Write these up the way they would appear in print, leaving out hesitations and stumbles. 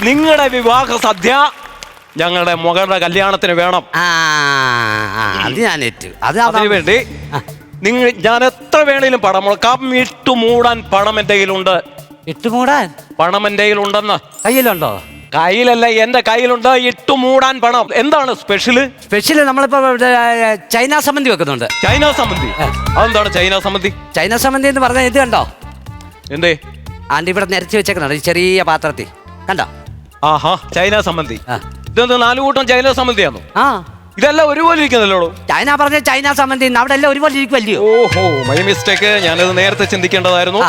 നിങ്ങളുടെ വിവാഹ സദ്യ ഞങ്ങളുടെ മകളുടെ കല്യാണത്തിന് വേണം. അത് ഞാൻ ഏറ്റു. അതിനു വേണ്ടി ഞാൻ എത്ര വേണേലും പണം മുടക്കാം. ഇട്ടുമൂടാൻ പണം എന്റെ കയ്യിലുണ്ട്. ഇട്ടുമൂടാൻ പണം എന്റെ കയ്യിലുണ്ടെന്ന്. കയ്യിലുണ്ടോ? കയ്യിലല്ല, എന്റെ കയ്യിലുണ്ട്. ഇട്ടുമൂടാൻ പണം. എന്താണ് സ്പെഷ്യല്? നമ്മളിപ്പോ ചൈന സമ്മന്തി വെക്കുന്നുണ്ട്. ചൈന സമ്മന്തി? അതെന്താണ് ചൈന സമ്മന്തി? ചൈന സമ്മന്തി എന്ന് പറഞ്ഞാൽ ഇത് കണ്ടോ? എന്തേ? ആന്റി ഇവിടെ നിരത്തി വെച്ചേക്കുന്നുണ്ട് ഈ ചെറിയ പാത്രത്തിൽ, കണ്ടോ? ആഹാ, ചൈന സമ്മന്തി. ഇതെന്താ 4 കൂട്ടം ചൈന സമ്മന്തിയാണോ? ഇതെല്ലാം ഒരുപോലെ ഇരിക്കുന്നല്ലോ. ചൈന പറഞ്ഞ ചൈന സമ്മന്തി അവിടെ എല്ലാം ഒരുപോലെ ഇരിക്കുമല്ലോ. ഓഹോ, മൈ മിസ്റ്റേക്ക്. ഞാനത് നേരത്തെ ചിന്തിക്കേണ്ടതായിരുന്നു.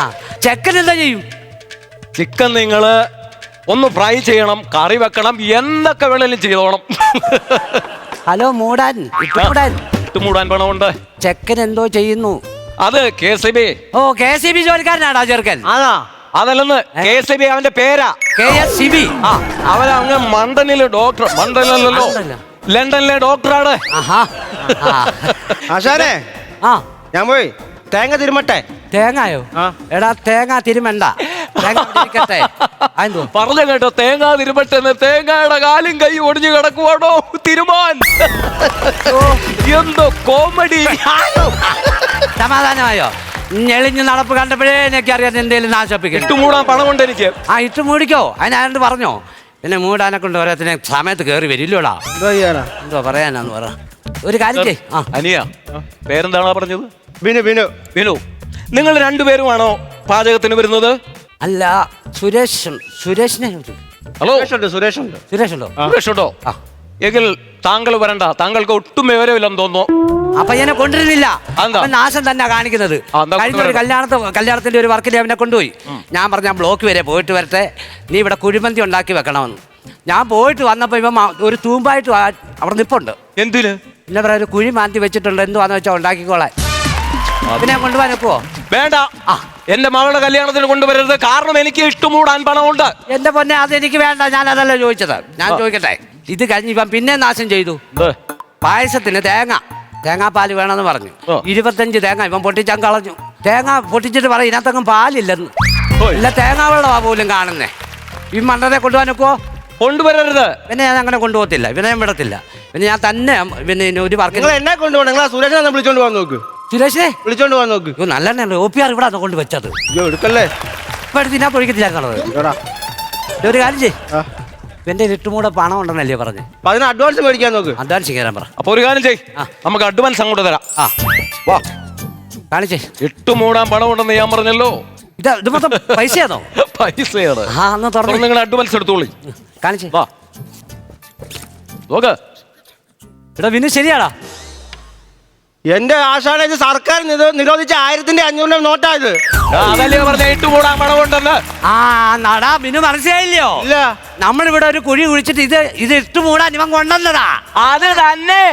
ചിക്കൻ എന്താ ചെയ്യും? ചിക്കൻ നിങ്ങള് ഒന്ന് ഫ്രൈ ചെയ്യണം, കറി വെക്കണം, എന്തൊക്കെ വേണേലും ചെയ്തോണം. ഹലോ മൂടാൻ, ഇട്ടുമൂടാൻ പണമുണ്ട്. ചെക്കൻ എന്തോ ചെയ്യുന്നു. അത് KCB. ഓ, KCB ജോലിക്കാരനാടാ ചെറുക്കൻ. അതല്ലെന്ന്, KCB അവന്റെ പേരാ. KSCB. അവനങ്ങ് മണ്ടനിലെ ഡോക്ടർ. മണ്ടനിലല്ലോ, ലണ്ടനിലെ ഡോക്ടറാണ്. ആശാനെ, ഞാൻ പോയി തേങ്ങ തിരുമട്ടെ. തേങ്ങയോ? എടാ, തേങ്ങ തിരുമണ്ട, പറഞ്ഞു കേട്ടോ, തേങ്ങ തിരുമട്ടെന്ന്. തേങ്ങയുടെ കാലും കൈ ഒടിഞ്ഞു കിടക്കുവാണോ തിരുമാൻ? എന്തോ കോമഡി. സമാധാനമായോ? ഞെളിഞ്ഞ് നടപ്പ് കണ്ടപ്പോഴേ എനിക്ക് അറിയാൻ എന്തേലും നാശപ്പിക്കും. ഇട്ടുമൂടാൻ പണമുണ്ട് എനിക്ക്. ഇട്ട് മൂടിക്കോ. അതിനാണ്ട് പറഞ്ഞോ. പിന്നെ മൂടാനെ കൊണ്ട് ഓരോരുത്തനെ സമയത്ത് കയറി വരില്ലോടാ. എന്തോ പറയാനാന്ന് പറ. ഒരു കാര്യം ചെയ്. അനിയ, പേരെന്താണോ പറഞ്ഞത്? ബിനു. ബിനു. നിങ്ങൾ രണ്ടുപേരുമാണോ പാചകത്തിന് വരുന്നത്? അല്ല, സുരേഷിനെ. ഹലോ, സുരേഷുണ്ടോ? സുരേഷുണ്ടോ? എങ്കിൽ താങ്കൾ വരണ്ട. താങ്കൾക്ക് ഒട്ടും വിവരമില്ലെന്ന് തോന്നുന്നു. അപ്പൊ എന്നെ കൊണ്ടുവരുന്നില്ല. നാശം തന്നെ കാണിക്കുന്നത്. കഴിഞ്ഞ ഒരു കല്യാണത്തിന്റെ ഒരു വർക്കിൽ അവനെ കൊണ്ടുപോയി. ഞാൻ പറഞ്ഞ ബ്ലോക്ക് വരെ പോയിട്ട് വരട്ടെ, നീ ഇവിടെ കുഴിമന്തി ഉണ്ടാക്കി വെക്കണമെന്ന്. ഞാൻ പോയിട്ട് വന്നപ്പോ ഇവൻ ഒരു തൂമ്പായിട്ട് അവിടെ നിപ്പുണ്ട്. എന്തിന്? പിന്നെ പറയാം, ഒരു കുഴി മാന്തി വെച്ചിട്ടുണ്ട്, എന്തുവാന്ന് വെച്ചാൽ ഉണ്ടാക്കിക്കോളാൻ. പിന്നെ കൊണ്ടുപോകാൻ വെക്കുവോ? വേണ്ട, എന്റെ മകളുടെ കല്യാണത്തിന് കൊണ്ടുവരരുത്. കാരണം എനിക്ക് ഇട്ടുമൂടാൻ പണമുണ്ട്. എന്റെ പൊന്നെ, അതെനിക്ക് വേണ്ട. ഞാൻ അതല്ല ചോദിച്ചത്. ഞാൻ ചോദിക്കട്ടെ, ഇത് കഴിഞ്ഞ് ഇവൻ പിന്നെ നാശം ചെയ്തു. പായസത്തിന് തേങ്ങാപ്പാല് വേണമെന്ന് പറഞ്ഞു. 25 തേങ്ങ ഇവൻ പൊട്ടിച്ചാൻ കളഞ്ഞു. തേങ്ങ പൊട്ടിച്ചിട്ട് പറയും ഇതിനകത്തങ്ങും പാലില്ലെന്ന്. ഇല്ല, തേങ്ങാ വെള്ളമാ പോലും കാണുന്നേ. ഈ മണ്ണനെ കൊണ്ടുപോകാൻ വെക്കുവോ? കൊണ്ടുവരരുത്. പിന്നെ ഞാൻ അങ്ങനെ കൊണ്ടുപോകത്തില്ല. വിനയം വിടത്തില്ല. പിന്നെ ഞാൻ തന്നെ പിന്നെ ഒരു വർക്ക് എന്നെ കൊണ്ടുപോകണം. സുരേഷിനെ വിളിച്ചോണ്ട് പോകാൻ നോക്ക്. സുരേഷിനെ വിളിച്ചോണ്ട് പോകാൻ നോക്ക്. നല്ലെണ്ണ OPR ഇവിടെ കൊണ്ട് വെച്ചത്. എടുക്കല്ലേ? ഇപ്പൊ എടുത്ത് ഇതിനകത്ത് ഒഴിക്കത്തില്ലായിരുന്നുള്ളത്. ഒരു കാര്യം ചെയ്യ്, എന്റെ ഇട്ടുമൂടെ പണം ഉണ്ടെന്നല്ലേ പറഞ്ഞു. അതിന് അഡ്വാൻസ് മേടിക്കാൻ നോക്ക്. അഡ്വാൻസ് കയറാൻ പറ. അപ്പൊ ഒരു കാര്യം ചെയ്യ്, നമുക്ക് അഡ്വാൻസ് അങ്ങോട്ട് തരാം. വാ, കാണിച്ചേ. ഇട്ടുമൂടാൻ പണം ഉണ്ടെന്ന് ഞാൻ പറഞ്ഞല്ലോ. ഇത് മൊത്തം പൈസയാണോ? പൈസയാണ്. നിങ്ങൾ അഡ്വാൻസ് എടുത്തോളി. കാണിച്ചേ. വാ, നോക്ക്. എടാ വിനു, ശരിയാടാ. എന്റെ ആശാനെ, ഇത് സർക്കാർ നിരോധിച്ച 1500 നോട്ടായത്. അതല്ലേ പറഞ്ഞ ഇട്ടുമൂടാൻ പണമുണ്ടെന്ന്. നടാ വിനു, മനസ്സിലായില്ലയോ? ഇല്ല, നമ്മളിവിടെ ഒരു കുഴി കുഴിച്ചിട്ട് ഇത് ഇട്ടുമൂടാൻ ഇവൻ കൊണ്ടുവന്നതാ. അത് തന്നെ.